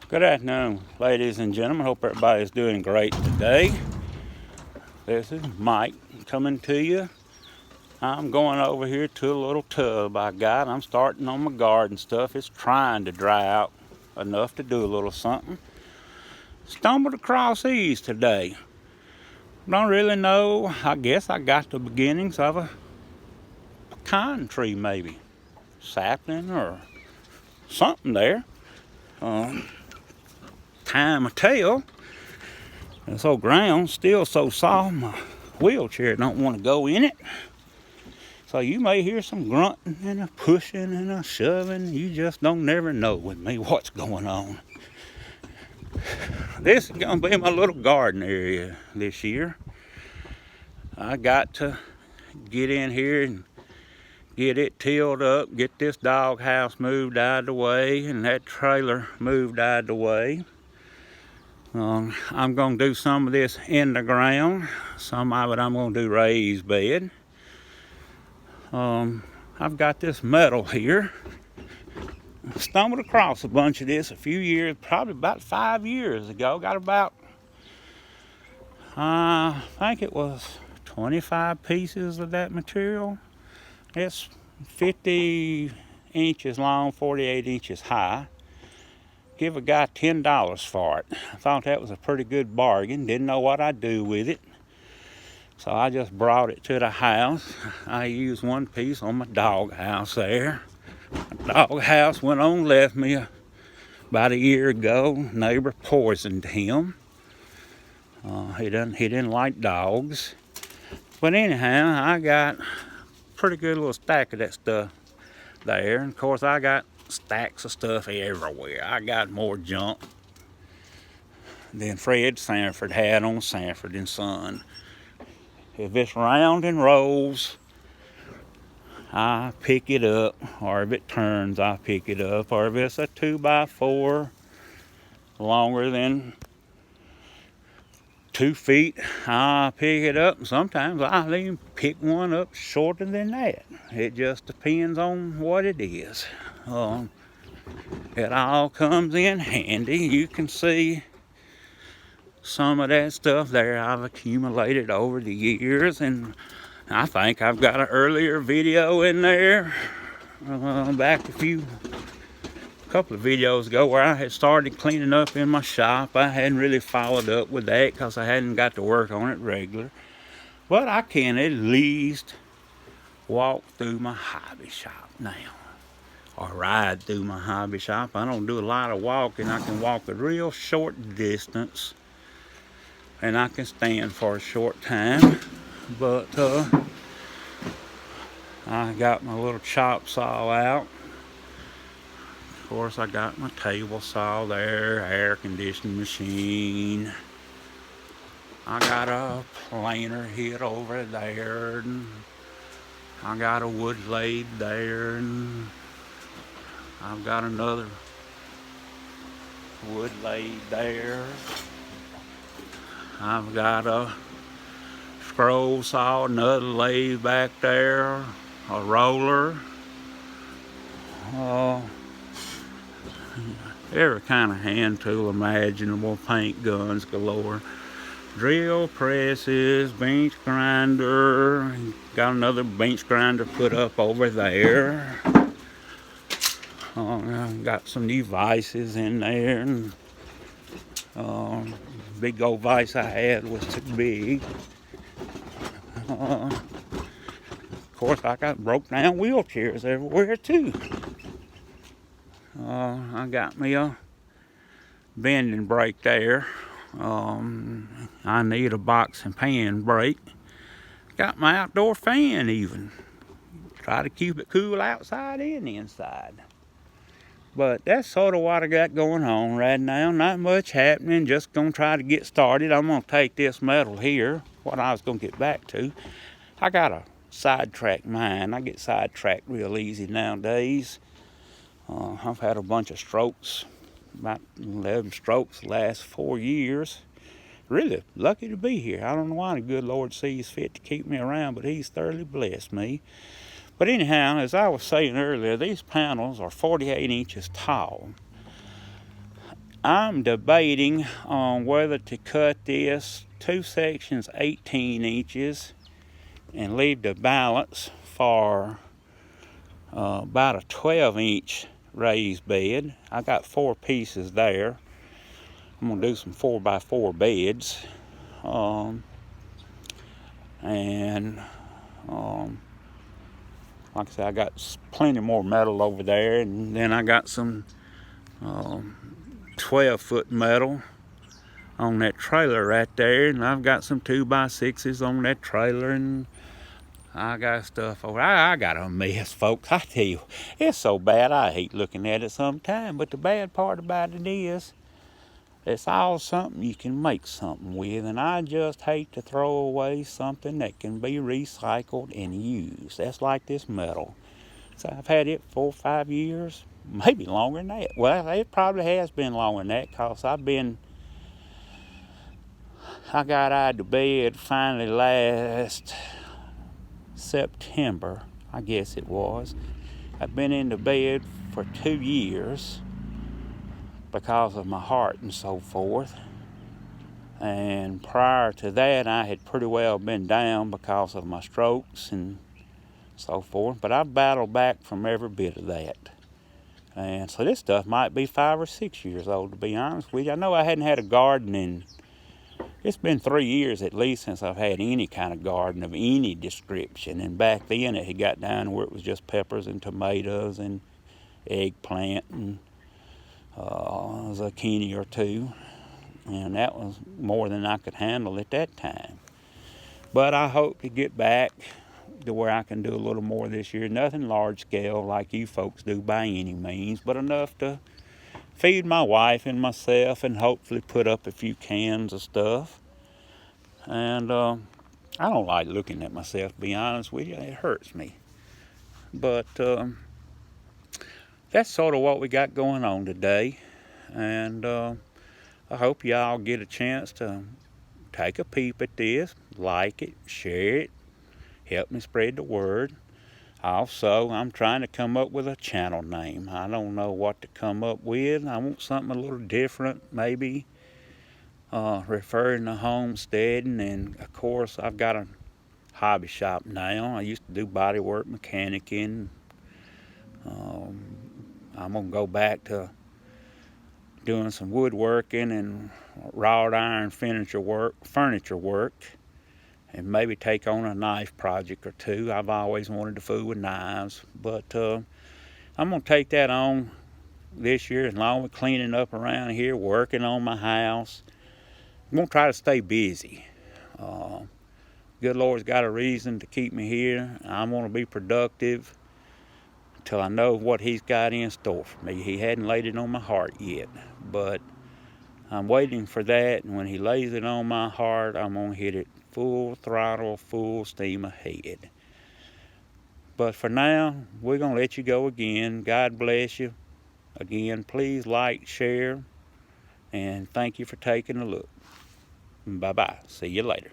Good afternoon, ladies and gentlemen. Hope everybody's doing great today. This is Mike coming to you. I'm going over here to a little tub I got. I'm starting on my garden stuff. It's trying to dry out enough to do a little something. Stumbled across these today. Don't really know. I guess I got the beginnings of a pecan tree, maybe. Sapling or something there. Time will tell. This old ground's still so soft, my wheelchair don't want to go in it. So you may hear some grunting and a pushing and a shoving. You just don't never know with me what's going on. This is going to be my little garden area this year. I got to get in here and get it tilled up, get this dog house moved out of the way, and that trailer moved out of the way. I'm going to do some of this in the ground. Some of it I'm going to do raised bed. I've got this metal here. I stumbled across a bunch of this a few years, probably about 5 years ago. Got about, I think it was 25 pieces of that material. It's 50 inches long, 48 inches high. Give a guy $10 for it. I thought that was a pretty good bargain. Didn't know what I'd do with it. So I just brought it to the house. I used one piece on my dog house there. My dog house went on and left me about a year ago. Neighbor poisoned him. He didn't like dogs. But anyhow, I got a pretty good little stack of that stuff there. And of course, I got stacks of stuff everywhere. I got more junk than Fred Sanford had on Sanford and Son. If it's round and rolls, I pick it up, or if it turns, I pick it up, or if it's a 2x4 longer than 2 feet, I pick it up. And sometimes I'll even pick one up shorter than that. It just depends on what it is. It all comes in handy. You can see some of that stuff there I've accumulated over the years, and I think I've got an earlier video in there back a couple of videos ago where I had started cleaning up in my shop. I hadn't really followed up with that because I hadn't got to work on it regular, but I can at least walk through my hobby shop now, or ride through my hobby shop. I don't do a lot of walking. I can walk a real short distance, and I can stand for a short time. But I got my little chop saw out. Of course, I got my table saw there, air conditioning machine. I got a planer hit over there, and I got a wood lathe there, and I've got another wood lathe there. I've got a scroll saw, another lathe back there, a roller, every kind of hand tool imaginable, paint guns galore, drill presses, bench grinder. Got another bench grinder put up over there. Got some new vices in there, and big old vice I had was too big. Of course, I got broke down wheelchairs everywhere too. I got me a bending brake there. I need a box and pan brake. Got my outdoor fan even. Try to keep it cool outside and inside. But that's sort of what I got going on right now. Not much happening, just gonna try to get started. I'm gonna take this metal here, what I was gonna get back to. I got a sidetrack mind. I get sidetracked real easy nowadays. I've had a bunch of strokes, about 11 strokes the last 4 years. Really lucky to be here. I don't know why the good Lord sees fit to keep me around, but he's thoroughly blessed me. But anyhow, as I was saying earlier, these panels are 48 inches tall. I'm debating on whether to cut this 2 sections 18 inches and leave the balance for about a 12-inch raised bed. I got 4 pieces there. I'm gonna do some 4x4 beds, and like I said, I got plenty more metal over there, and then I got some 12-foot metal on that trailer right there, and I've got some 2x6s on that trailer, and I got stuff over. I got a mess, folks. I tell you, it's so bad I hate looking at it sometimes. But the bad part about it is, it's all something you can make something with, and I just hate to throw away something that can be recycled and used. That's like this metal. So I've had it 4 or 5 years, maybe longer than that. Well, it probably has been longer than that, because I got out of bed finally last September, I guess it was. I've been in the bed for 2 years because of my heart and so forth. And prior to that, I had pretty well been down because of my strokes and so forth. But I've battled back from every bit of that. And so this stuff might be 5 or 6 years old, to be honest with you. I know I hadn't had a garden in, it's been 3 years at least since I've had any kind of garden of any description. And back then it had got down where it was just peppers and tomatoes and eggplant and zucchini or 2, and that was more than I could handle at that time. But I hope to get back to where I can do a little more this year. Nothing large scale like you folks do by any means, but enough to feed my wife and myself and hopefully put up a few cans of stuff. And I don't like looking at myself, to be honest with you. It hurts me. But that's sort of what we got going on today. And I hope y'all get a chance to take a peep at this, like it, share it, help me spread the word. Also, I'm trying to come up with a channel name. I don't know what to come up with. I want something a little different, maybe referring to homesteading. And of course, I've got a hobby shop now. I used to do body work, mechanicing. I'm gonna go back to doing some woodworking and wrought iron furniture work, and maybe take on a knife project or 2. I've always wanted to fool with knives, but I'm gonna take that on this year, along with cleaning up around here, working on my house. I'm gonna try to stay busy. Good Lord's got a reason to keep me here. I'm gonna be productive till I know what He's got in store for me. He hadn't laid it on my heart yet, but I'm waiting for that, and when He lays it on my heart, I'm gonna hit it full throttle, full steam ahead. But for now, we're gonna let you go again. God bless you. Again, please like, share, and thank you for taking a look. Bye-bye. See you later.